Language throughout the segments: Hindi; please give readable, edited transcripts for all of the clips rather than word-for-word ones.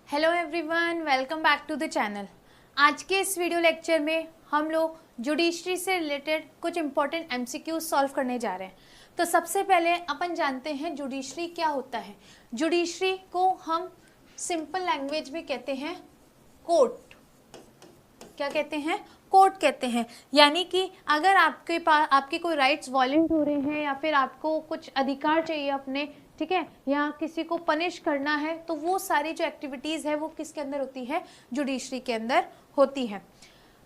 Hello everyone, welcome back to the channel. आज के इस वीडियो लेक्चर में हम लोग जुडिशरी से रिलेटेड कुछ इंपॉर्टेंट एमसीक्यूज सॉल्व करने जा रहे हैं। तो सबसे पहले अपन जानते हैं जुडिशरी क्या होता है। जुडिशरी को हम सिंपल लैंग्वेज में कहते हैं कोर्ट। क्या कहते हैं? कोर्ट कहते हैं। यानी कि अगर आपके पास आपके कोई राइट्स वॉयलेट हो रहे हैं या फिर आपको कुछ अधिकार चाहिए अपने, ठीक है, या किसी को पनिश करना है, तो वो सारी जो एक्टिविटीज़ है वो किसके अंदर होती है? जुडिशरी के अंदर होती है।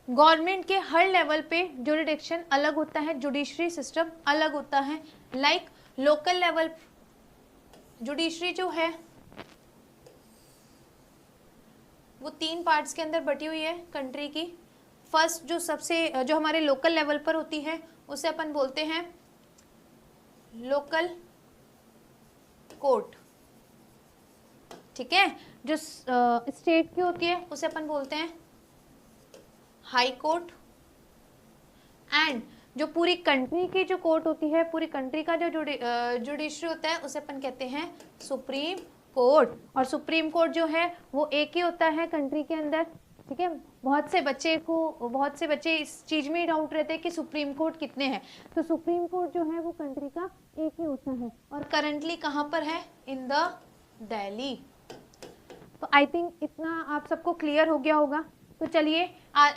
गवर्नमेंट के हर लेवल पे जुरिडिक्शन अलग होता है, जुडिशरी सिस्टम अलग होता है। लाइक लोकल लेवल जुडिशरी जो है वो 3 पार्ट्स के अंदर बटी हुई है कंट्री की। फर्स्ट जो हमारे लोकल लेवल पर होती है उसे अपन बोलते हैं लोकल कोर्ट, ठीक है। जो स्टेट की होती है उसे अपन बोलते हैं हाई कोर्ट। एंड जो पूरी कंट्री की जो कोर्ट होती है, पूरी कंट्री का जो जुडिशरी होता है उसे अपन कहते हैं सुप्रीम कोर्ट। और सुप्रीम कोर्ट जो है वो एक ही होता है कंट्री के अंदर, ठीक है। बहुत से बच्चे इस चीज में डाउट रहते हैं कि सुप्रीम कोर्ट कितने हैं। तो सुप्रीम कोर्ट जो है वो कंट्री का एक ही होता है और करंटली कहाँ पर है? In the Delhi. तो आई थिंक इतना आप सबको क्लियर हो गया होगा। तो चलिए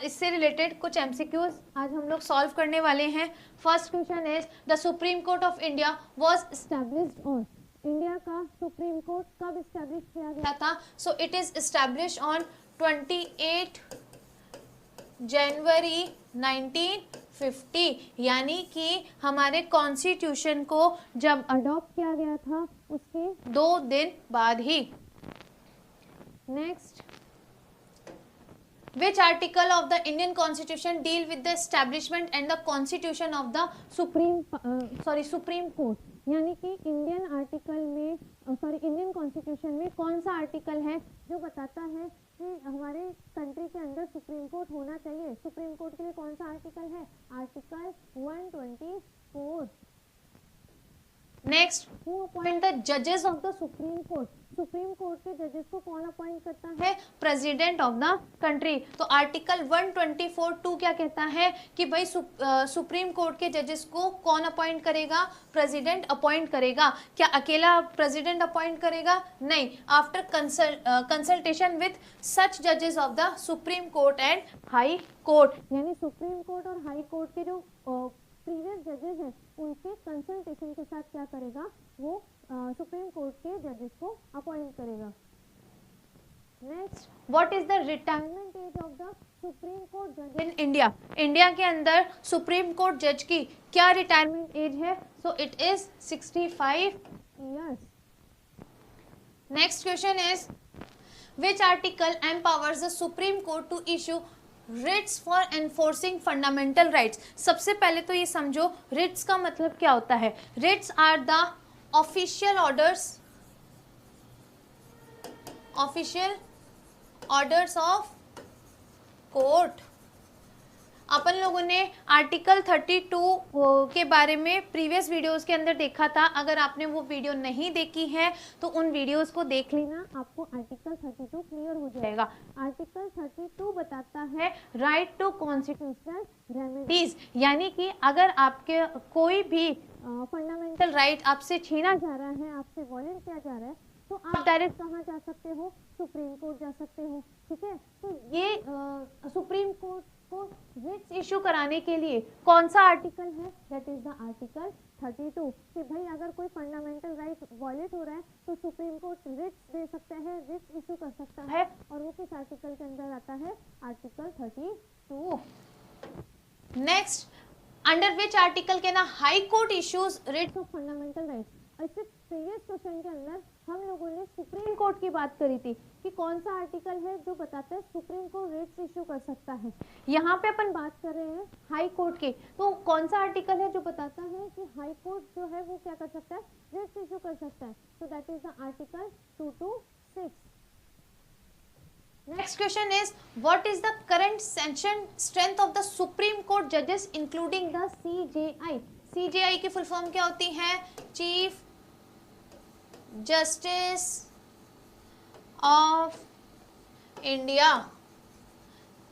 इससे रिलेटेड कुछ एमसीक्यूज आज हम लोग सॉल्व करने वाले हैं। First question is the supreme court of India was established on. India का सुप्रीम कोर्ट कब एस्टैब्लिश किया गया था? So it is establish on 28 जनवरी 1950। यानी कि हमारे कॉन्स्टिट्यूशन को जब अडॉप्ट किया गया था उसके 2 दिन बाद ही। Next, which article of the Indian Constitution deal with the establishment and the constitution of the Supreme Court? यानी कि इंडियन कॉन्स्टिट्यूशन में कौन सा आर्टिकल है जो बताता है कि हमारे कंट्री के अंदर सुप्रीम कोर्ट होना चाहिए? सुप्रीम कोर्ट के लिए कौन सा आर्टिकल है? Article 124। Next, who appoint the जजेस of the supreme court? Supreme court के जजेस को कौन अपॉइंट करता है? President of the country. तो आर्टिकल 124(2) क्या कहता है कि भाई सुप्रीम कोर्ट के जजेस को कौन अपॉइंट करेगा? प्रेसिडेंट अपॉइंट करेगा। क्या अकेला प्रेसिडेंट अपॉइंट करेगा? नहीं, आफ्टर कंसल्टेशन विथ सच जजेस of the supreme court and high court. यानी सुप्रीम कोर्ट और हाई कोर्ट के जो प्रीवियस जजेस हैं उनके कंसल्टेशन के साथ क्या करेगा? वो सुप्रीम कोर्ट के जजेस को अपॉइंट करेगा। Next, what is the retirement age of the supreme court जज इन इंडिया? इंडिया के अंदर सुप्रीम कोर्ट जज की क्या रिटायरमेंट एज है? So it is 65 years. Next question is which article empowers the Supreme Court to issue writs for enforcing fundamental rights? सबसे पहले तो ये समझो writs का मतलब क्या होता है। writs are the official orders of court। अपन लोगों ने आर्टिकल 32 के बारे में प्रीवियस वीडियोस के अंदर देखा था। अगर आपने वो वीडियो नहीं देखी है तो उन वीडियोस को देख लेना, आपको आर्टिकल 32 क्लियर हो जाएगा। आर्टिकल 32 बताता है राइट टू कॉन्स्टिट्यूशनल रेमेडीज। यानी कि अगर आपके कोई भी फंडामेंटल राइट आपसे छीना जा रहा है, आपसे वॉयलेट किया जा रहा है, तो आप डायरेक्ट कहाँ जा सकते हो? सुप्रीम कोर्ट जा सकते हो, ठीक है। तो ये सुप्रीम कोर्ट को रिट्स इशू कराने के लिए कौन सा आर्टिकल है? That is the article 32। कि भाई अगर कोई फंडामेंटल राइट वॉयलेट हो रहा है तो सुप्रीम कोर्ट रिट्स दे सकता है, रिट्स इशू कर सकता है। और वो किस आर्टिकल के अंदर आता है? Article 32। Next, under which article can a high court issues writs of fundamental rights? इससे प्रीवियस क्वेश्चन के अंदर हम लोगों ने सुप्रीम कोर्ट की बात करी थी कि कौन सा आर्टिकल है जो बताता है सुप्रीम कोर्ट रिट्स इशू कर सकता है। यहाँ पे अपन बात कर रहे हैं हाई कोर्ट की। तो कौन सा आर्टिकल है जो बताता है कि हाई कोर्ट जो है वो क्या कर सकता है? रिट्स इशू कर सकता है। So that is the article 226। Next question is what is the current sanction strength of the Supreme Court judges including the CJI? CJI की फुल फॉर्म क्या होती है? Chief justice of India,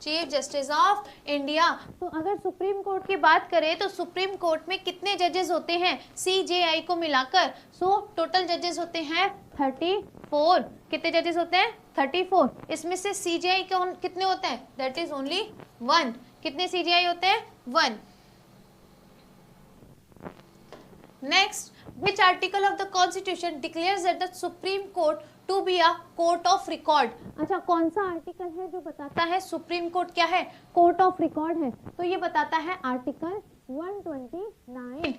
chief justice of India. तो अगर सुप्रीम कोर्ट की बात करें तो सुप्रीम कोर्ट में कितने जजेस होते हैं CJI को मिलाकर? सो टोटल जजेस होते हैं 34। कितने जजेस होते हैं? 34। इसमें से CJI कितने होते हैं? That is only 1। कितने CJI होते हैं? 1। Next, which article of the constitution declares that the supreme court to be a court of record? अच्छा, कौन सा आर्टिकल है जो बताता है सुप्रीम कोर्ट क्या है? कोर्ट ऑफ रिकॉर्ड है। तो ये बताता है article 129।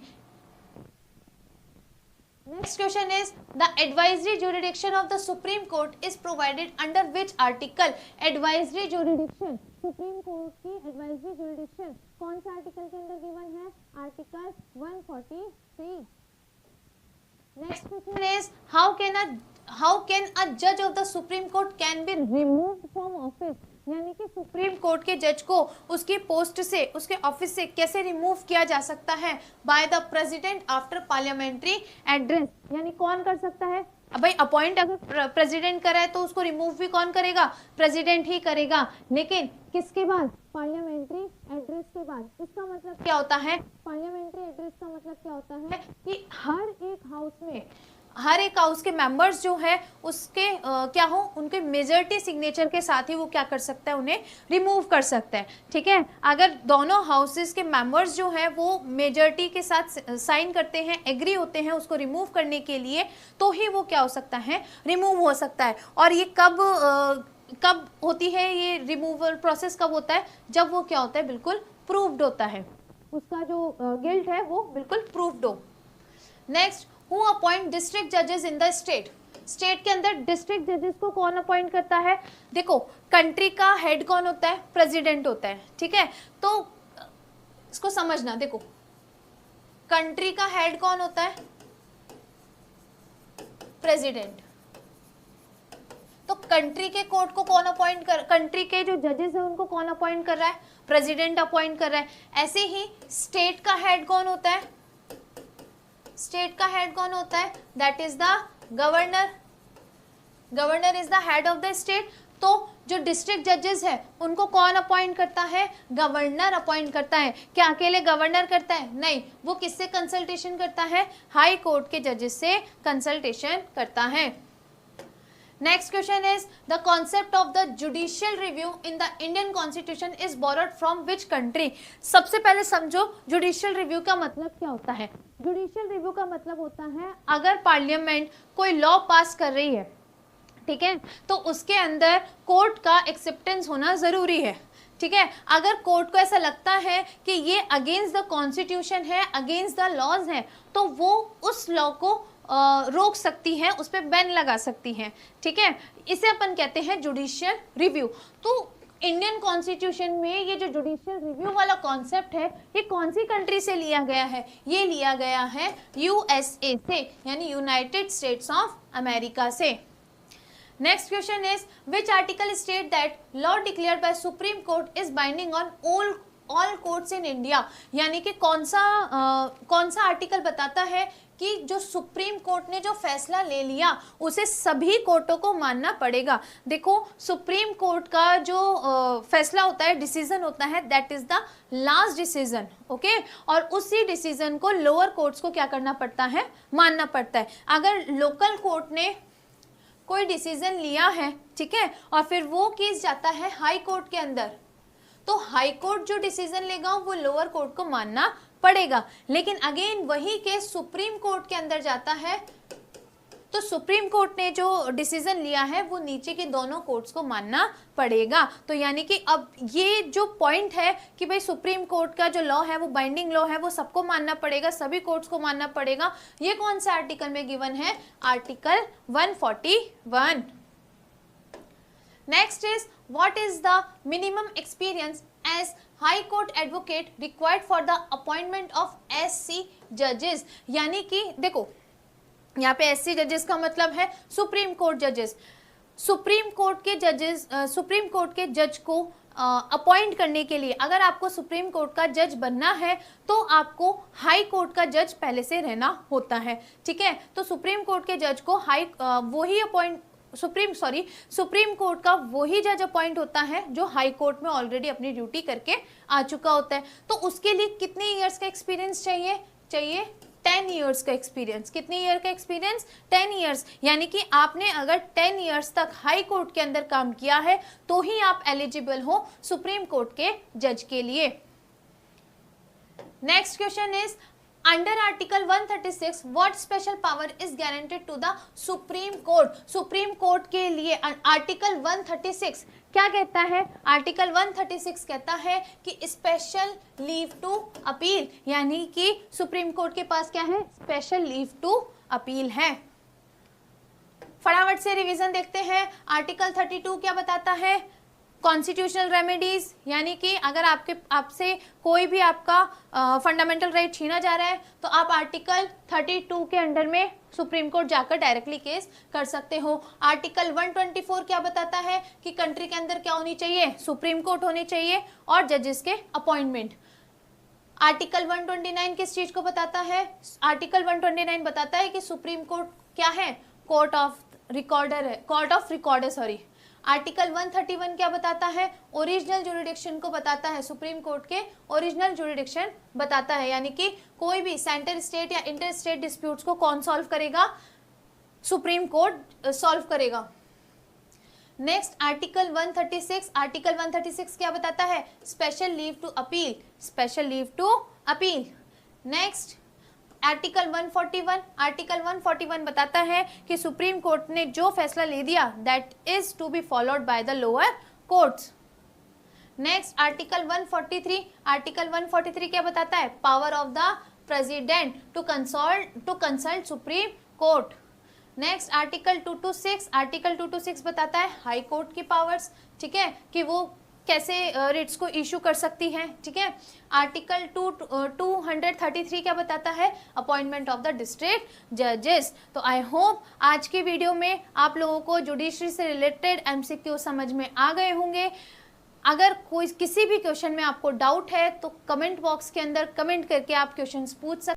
Next question is the advisory jurisdiction of the Supreme Court is provided under which article? Advisory jurisdiction, Supreme Court की एडवाइजरी जुरिडिक्शन कौन सा आर्टिकल के अंदर गिवन है? Article 143। Next question is how can a जज of the supreme Court can be removed from office? यानी कि सुप्रीम कोर्ट के जज को उसकी पोस्ट से, उसके ऑफिस से कैसे रिमूव किया जा सकता है? By the president after parliamentary address. यानी कौन कर सकता है? अब भाई अपॉइंट अगर प्रेसिडेंट करा है तो उसको रिमूव भी कौन करेगा? प्रेसिडेंट ही करेगा। लेकिन किसके बाद? पार्लियामेंट्री एड्रेस के बाद। इसका मतलब क्या होता है? पार्लियामेंट्री एड्रेस का मतलब क्या होता है कि हर एक हाउस के मेंबर्स जो है उसके क्या हो, उनके मेजॉरिटी सिग्नेचर के साथ ही वो क्या कर सकता है? उन्हें रिमूव कर सकता है। ठीक है, अगर दोनों हाउसेस के मेंबर्स जो है वो मेजॉरिटी के साथ साइन करते हैं, एग्री होते हैं उसको रिमूव करने के लिए, तो ही वो क्या हो सकता है? रिमूव हो सकता है। और ये कब होती है ये रिमूवल प्रोसेस? कब होता है? जब वो क्या होता है? बिल्कुल प्रूव्ड होता है, उसका जो गिल्ट है वो बिल्कुल प्रूव्ड हो। नेक्स्ट, हु अपॉइंट डिस्ट्रिक्ट जजेस इन द स्टेट? स्टेट के अंदर डिस्ट्रिक्ट जजेस को कौन अपॉइंट करता है? देखो, कंट्री का हेड कौन होता है? प्रेसिडेंट होता है। ठीक है, तो इसको समझना। देखो, कंट्री का हेड कौन होता है? प्रेसिडेंट। तो कंट्री के कोर्ट को कौन अपॉइंट कंट्री के जो जजेस हैं उनको कौन अपॉइंट कर रहा है? प्रेसिडेंट अपॉइंट कर रहा है। ऐसे ही स्टेट का हेड कौन होता है? स्टेट का हेड कौन होता है? That is the governor. Governor is the head of the state. तो जो डिस्ट्रिक्ट जजेस है उनको कौन अपॉइंट करता है? गवर्नर अपॉइंट करता है। क्या अकेले गवर्नर करता है? नहीं, वो किससे कंसल्टेशन करता है? हाई कोर्ट के जजेस से कंसल्टेशन करता है। Next question is the concept of the judicial review in the Indian Constitution is borrowed from which country? सबसे पहले समझो जुडिशियल रिव्यू का मतलब क्या होता है। जुडिशियल रिव्यू का मतलब होता है अगर पार्लियामेंट कोई लॉ पास कर रही है, ठीक है, तो उसके अंदर कोर्ट का एक्सेप्टेंस होना जरूरी है। ठीक है, अगर कोर्ट को ऐसा लगता है कि ये अगेंस्ट द कॉन्स्टिट्यूशन है, अगेंस्ट द लॉज है, तो वो उस लॉ को रोक सकती है, उस पर बैन लगा सकती है। ठीक है, इसे अपन कहते हैं जुडिशियल रिव्यू। तो इंडियन कॉन्स्टिट्यूशन में ये जो जुडिशियल रिव्यू वाला कॉन्सेप्ट है ये कौन सी कंट्री से लिया गया है? ये लिया गया है USA से, यानी यूनाइटेड स्टेट्स ऑफ अमेरिका से। Next question is which article state that law declared by supreme court is binding on all courts in India? यानी कि कौन सा आर्टिकल बताता है कि जो सुप्रीम कोर्ट ने जो फैसला ले लिया उसे सभी कोर्टों को मानना पड़ेगा। देखो, सुप्रीम कोर्ट का जो फैसला होता है, डिसीजन होता है, that is the last decision. Okay, और उसी डिसीजन को लोअर कोर्ट्स को क्या करना पड़ता है? मानना पड़ता है। अगर लोकल कोर्ट ने कोई डिसीजन लिया है, ठीक है, और फिर वो केस जाता है हाई कोर्ट के अंदर, तो हाई कोर्ट जो डिसीजन लेगा वो लोअर कोर्ट को मानना पड़ेगा। लेकिन अगेन वही केस सुप्रीम कोर्ट के अंदर जाता है तो सुप्रीम कोर्ट ने जो डिसीजन लिया है वो नीचे के दोनों कोर्ट्स को मानना पड़ेगा। तो यानी कि अब ये जो पॉइंट है कि भाई सुप्रीम कोर्ट का जो लॉ है वो बाइंडिंग लॉ है, वो सबको मानना पड़ेगा, सभी कोर्ट्स को मानना पड़ेगा, ये कौन सा आर्टिकल में गिवन है? Article 141। Next is what is the minimum experience as high court advocate required for the appointment of SC जजेस? यानी कि देखो, यहाँ पे SC जजेस का मतलब है सुप्रीम कोर्ट जजेस। सुप्रीम कोर्ट के जज को अपॉइंट करने के लिए, अगर आपको सुप्रीम कोर्ट का जज बनना है तो आपको हाई कोर्ट का जज पहले से रहना होता है। ठीक है, तो सुप्रीम कोर्ट के जज को सुप्रीम कोर्ट का वही जज अपॉइंट होता है जो हाई कोर्ट में ऑलरेडी अपनी ड्यूटी करके आ चुका होता है। तो उसके लिए कितने ईयर्स का एक्सपीरियंस चाहिए? 10 ईयर्स का एक्सपीरियंस। कितने ईयर का एक्सपीरियंस? 10 ईयर्स। यानी कि आपने अगर 10 ईयर्स तक हाई कोर्ट के अंदर काम किया है तो ही आप एलिजिबल हो सुप्रीम कोर्ट के जज के लिए। Next question is under article 136 what special power is guaranteed to the supreme court? Supreme court के लिए आर्टिकल 136 क्या कहता है? आर्टिकल 136 कहता है कि स्पेशल लीव टू अपील, यानी कि सुप्रीम कोर्ट के पास क्या है? स्पेशल लीव टू अपील है। फटाफट से रिवीजन देखते हैं। आर्टिकल 32 क्या बताता है? कॉन्स्टिट्यूशनल रेमेडीज, यानी कि अगर आपसे कोई भी आपका फंडामेंटल राइट छीना जा रहा है तो आप आर्टिकल 32 के अंडर में सुप्रीम कोर्ट जाकर डायरेक्टली केस कर सकते हो। आर्टिकल 124 क्या बताता है कि कंट्री के अंदर क्या होनी चाहिए? सुप्रीम कोर्ट होनी चाहिए और जजेस के अपॉइंटमेंट। आर्टिकल 129 किस चीज को बताता है? आर्टिकल 129 बताता है कि सुप्रीम कोर्ट क्या है? कोर्ट ऑफ रिकॉर्डर है, court of recorder sorry. Article 131 क्या बताता है? ओरिजिनल जुरिडिक्शन को बताता है, सुप्रीम कोर्ट के ओरिजिनल जुरिडिक्शन बताता है, यानी कि कोई भी सेंटर स्टेट या इंटर स्टेट डिस्प्यूट्स को कौन सॉल्व करेगा? सुप्रीम कोर्ट सॉल्व करेगा। नेक्स्ट आर्टिकल 136, आर्टिकल 136 क्या बताता है? Special leave to appeal, special leave to appeal. Next article 141, article 141 बताता है कि सुप्रीम कोर्ट ने जो फैसला ले दिया that is to be followed by the lower courts. Next article 143, article 143 क्या बताता है? Power of the president to consult supreme court. Next article 226, article 226 बताता है हाई कोर्ट की पावर्स, ठीक है, कि वो कैसे रिट्स को इशू कर सकती है, ठीक है। आर्टिकल 233 क्या बताता है? अपॉइंटमेंट ऑफ द डिस्ट्रिक्ट जजेस। तो आई होप आज की वीडियो में आप लोगों को जुडिशरी से रिलेटेड एमसीक्यू समझ में आ गए होंगे। अगर कोई किसी भी क्वेश्चन में आपको डाउट है तो कमेंट बॉक्स के अंदर कमेंट करके आप क्वेश्चंस पूछ सकते हैं।